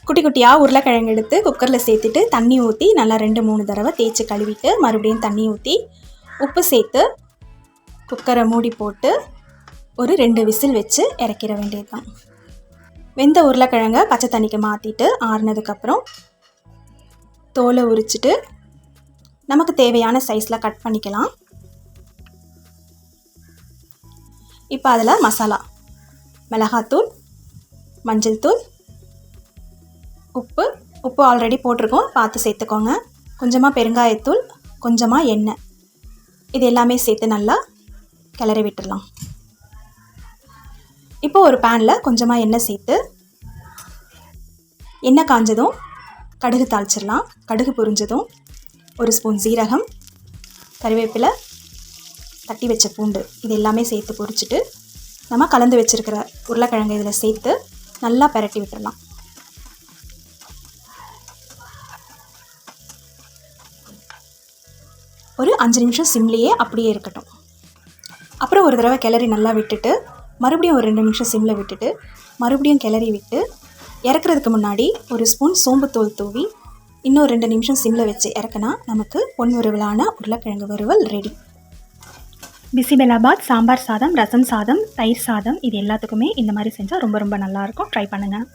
குட்டி குட்டியாக உருளைக்கிழங்கு எடுத்து குக்கரில் சேர்த்துட்டு தண்ணி ஊற்றி நல்லா 2-3 தடவை தேய்ச்சி கழுவிட்டு மறுபடியும் தண்ணி ஊற்றி உப்பு சேர்த்து குக்கரை மூடி போட்டு ஒரு 2 விசில் வச்சு இறக்கிற வேண்டியது தான். வெந்த உருளைக்கிழங்கை பச்சை தண்ணிக்கு மாற்றிட்டு ஆறுனதுக்கப்புறம் தோலை உரிச்சிட்டு நமக்கு தேவையான சைஸில் கட் பண்ணிக்கலாம். இப்போ அதில் மசாலா, மிளகாத்தூள், மஞ்சள் தூள், உப்பு ஆல்ரெடி போட்டிருக்கோம், பார்த்து சேர்த்துக்கோங்க. கொஞ்சமாக பெருங்காயத்தூள், கொஞ்சமாக எண்ணெய், இது எல்லாமே சேர்த்து நல்லா கிளறி விட்டுடலாம். இப்போ ஒரு பேனில் கொஞ்சமாக எண்ணெய் சேர்த்து எண்ணெய் காஞ்சதும் கடுகு தாளிச்சிடலாம். கடுகு பொரிஞ்சதும் 1 ஸ்பூன் சீரகம், கறிவேப்பிலை, தட்டி வச்ச பூண்டு, இது எல்லாமே சேர்த்து பொரிச்சிட்டு நம்ம கலந்து வச்சுருக்கிற உருளைக்கிழங்கு இதில் சேர்த்து நல்லா பெரட்டி விட்டுடலாம். ஒரு 5 நிமிஷம் சிம்லேயே அப்படியே இருக்கட்டும். அப்புறம் ஒரு தடவை கிளறி நல்லா விட்டுட்டு மறுபடியும் ஒரு 2 நிமிஷம் சிம்மில் விட்டுட்டு மறுபடியும் கிளறி விட்டு இறக்குறதுக்கு முன்னாடி 1 ஸ்பூன் சோம்புத்தூள் தூவி இன்னும் 2 நிமிஷம் சிம்மில் வச்சு இறக்குனா நமக்கு பொன்வறுவலான உருளைக்கிழங்கு வறுவல் ரெடி. பிசிபெலாபாத், சாம்பார் சாதம், ரசம் சாதம், தயிர் சாதம், இது எல்லாத்துக்குமே இந்த மாதிரி செஞ்சால் ரொம்ப ரொம்ப நல்லாயிருக்கும். ட்ரை பண்ணுங்கள்.